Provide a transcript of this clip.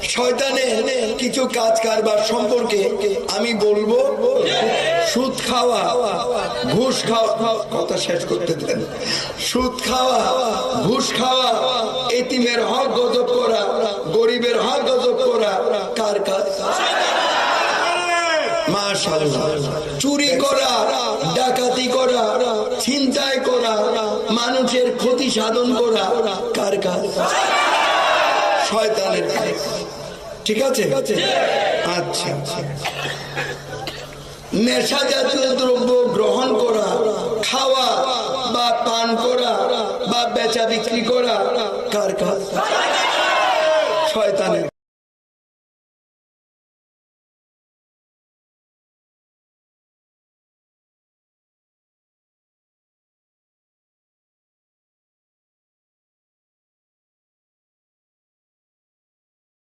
শয়তানের কিছু কাজ কারবার সম্পর্কে আমি বলবো। সুদ খাওয়া, ঘুষ খাওয়া, কথা শেষ করতে দেন। সুদ খাওয়া, ঘুষ খাওয়া, এতিমের হক গজব করা, গরিবের হক গজব করা কার কাজ? মাশাআল্লাহ। চুরি করা, ডাকাতি করা, ছিনতাই করা, মানুষের ক্ষতি সাধন করা কার কাজ? শয়তানের কাজ। ঠিক আছে? আচ্ছা, নেশা জাতীয় দ্রব্য গ্রহণ করা, খাওয়া বা পান করা বা বেচা বিক্রি করা কার কাজ? শয়তানের।